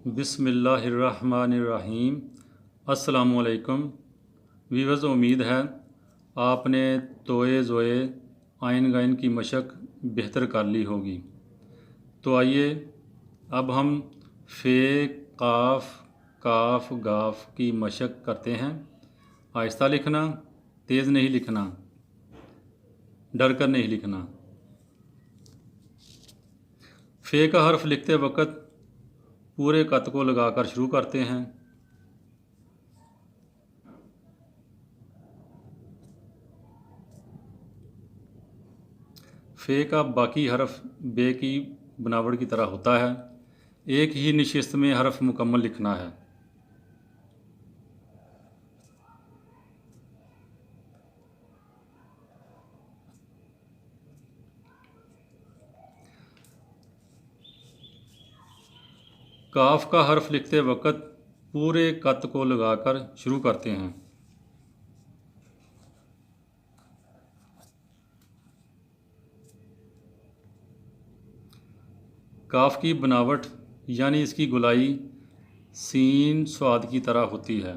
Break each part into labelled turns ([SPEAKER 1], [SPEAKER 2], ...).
[SPEAKER 1] बिस्मिल्लाहिर्रहमानिर्रहीम। अस्सलामुअलैकुम वीवर्स, उम्मीद है आपने तोए ज़ोए आइन गाइन की मशक बेहतर कर ली होगी। तो आइए अब हम फ़े काफ काफ गाफ की मशक करते हैं। आहिस्ता लिखना, तेज़ नहीं लिखना, डर कर नहीं लिखना। फ़े का हर्फ लिखते वक्त पूरे कत को लगाकर शुरू करते हैं। फ़े का बाकी हरफ बे की बनावट की तरह होता है। एक ही निशिस्त में हरफ मुकम्मल लिखना है। काफ का हर्फ लिखते वक्त पूरे कत को लगाकर शुरू करते हैं। काफ की बनावट यानी इसकी गुलाई सीन स्वाद की तरह होती है।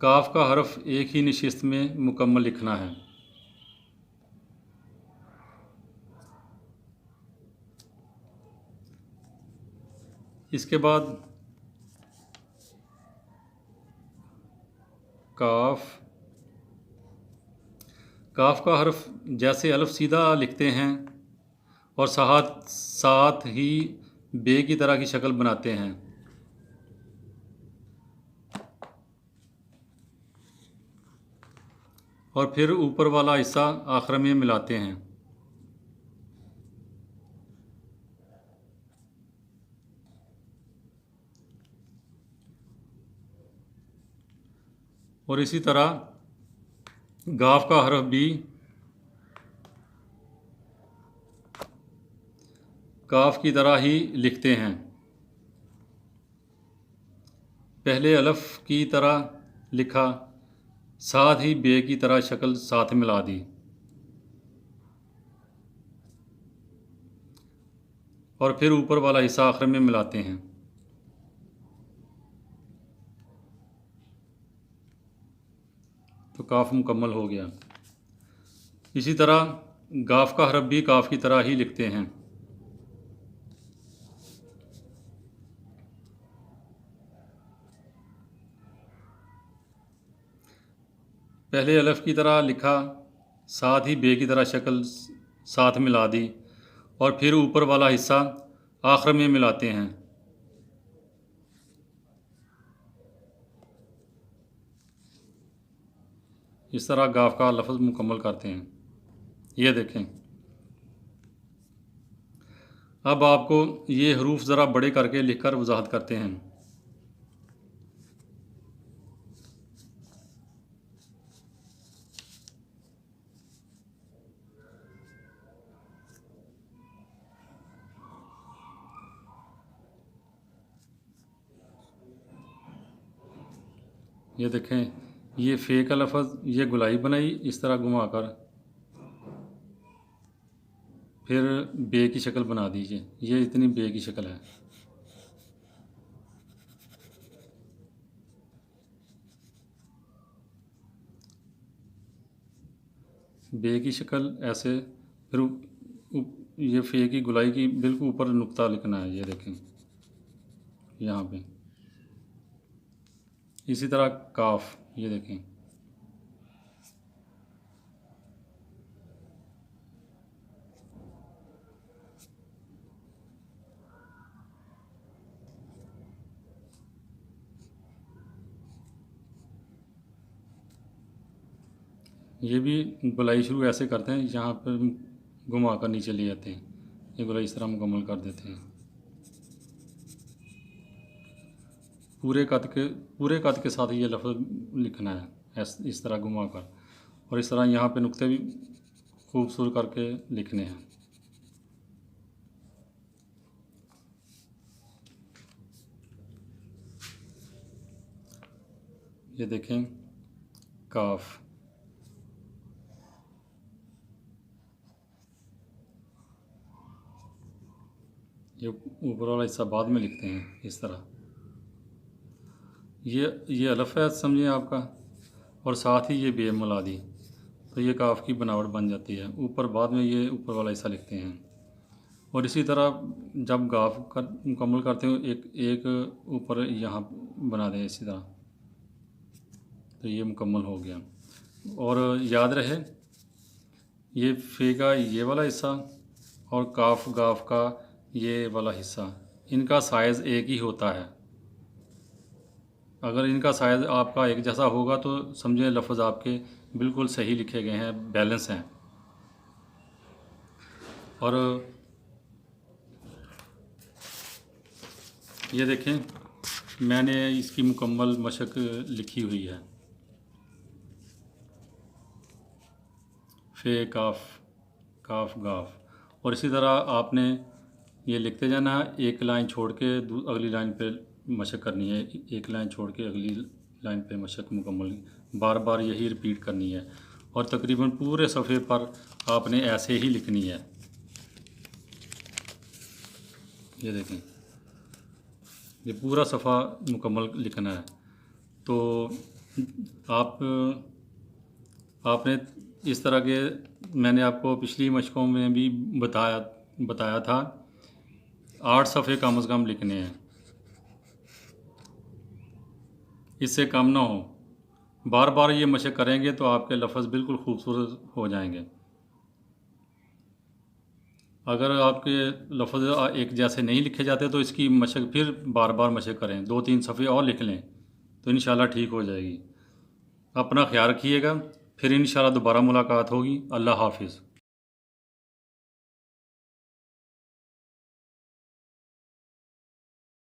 [SPEAKER 1] काफ का हर्फ एक ही निशिस्त में मुकम्मल लिखना है। इसके बाद काफ काफ का हर्फ जैसे अल्फ सीधा लिखते हैं और साथ ही बे की तरह की शक्ल बनाते हैं। और फिर ऊपर वाला हिस्सा आखिर में मिलाते हैं। और इसी तरह गाफ का हर्फ भी काफ की तरह ही लिखते हैं। पहले अल्फ की तरह लिखा, साथ ही बे की तरह शक्ल साथ मिला दी और फिर ऊपर वाला हिस्सा आखिर में मिलाते हैं। तो काफ मुकम्मल हो गया। इसी तरह गाफ का हरफ भी काफ की तरह ही लिखते हैं। पहले अल्फ की तरह लिखा, साथ ही बे की तरह शक्ल साथ मिला दी और फिर ऊपर वाला हिस्सा आखिर में मिलाते हैं। इस तरह गाफ का लफ्ज़ मुकम्मल करते हैं। ये देखें। अब आपको ये हरूफ ज़रा बड़े करके लिखकर वजाहत करते हैं। ये देखें, ये फ़े का लफ्ज़, ये गुलाई बनाई इस तरह घुमाकर, फिर बे की शक्ल बना दीजिए। ये इतनी बे की शक्ल है। बे की शक्ल ऐसे, फिर ये फ़े की गुलाई की बिल्कुल ऊपर नुक्ता लिखना है। ये देखें यहाँ पे। इसी तरह काफ, ये देखें। ये भी गोलाई शुरू ऐसे करते हैं, यहाँ पर घुमा कर नीचे ले जाते हैं। ये गोलाई इस तरह मुकम्मल कर देते हैं। पूरे कद के साथ ये लफ्ज़ लिखना है, इस तरह घुमा कर। और इस तरह यहाँ पे नुक्ते भी खूबसूरत करके लिखने हैं। ये देखें काफ। ये ऊपर वाला हिस्सा बाद में लिखते हैं इस तरह। ये अलफ है समझिए आपका, और साथ ही ये बे मुलादी, तो ये काफ की बनावट बन जाती है। ऊपर बाद में ये ऊपर वाला हिस्सा लिखते हैं। और इसी तरह जब गाफ कर मुकम्मल करते हो एक एक ऊपर यहाँ बना दें इसी तरह, तो ये मुकम्मल हो गया। और याद रहे ये फे का ये वाला हिस्सा और काफ गाफ का ये वाला हिस्सा, इनका साइज़ एक ही होता है। अगर इनका साइज़ आपका एक जैसा होगा तो समझे लफ्ज़ आपके बिल्कुल सही लिखे गए हैं, बैलेंस हैं। और ये देखें मैंने इसकी मुकम्मल मशक लिखी हुई है, फे काफ काफ गाफ। और इसी तरह आपने ये लिखते जाना है, एक लाइन छोड़ के अगली लाइन पे मशक करनी है, एक लाइन छोड़ के अगली लाइन पे मशक मुकम्मल बार बार यही रिपीट करनी है। और तकरीबन पूरे सफ़े पर आपने ऐसे ही लिखनी है। ये देखें ये पूरा सफ़ा मुकम्मल लिखना है। तो आपने इस तरह के, मैंने आपको पिछली मशकों में भी बताया था 8 सफ़े कम से कम लिखने हैं, इससे कम ना हो। बार बार ये मशक करेंगे तो आपके लफ्ज़ बिल्कुल खूबसूरत हो जाएंगे। अगर आपके लफ्ज़ एक जैसे नहीं लिखे जाते तो इसकी मशक फिर बार बार मशक करें, 2-3 सफ़े और लिख लें तो इंशाल्लाह ठीक हो जाएगी। अपना ख्याल रखिएगा, फिर इंशाल्लाह दोबारा मुलाकात होगी। अल्लाह हाफिज़।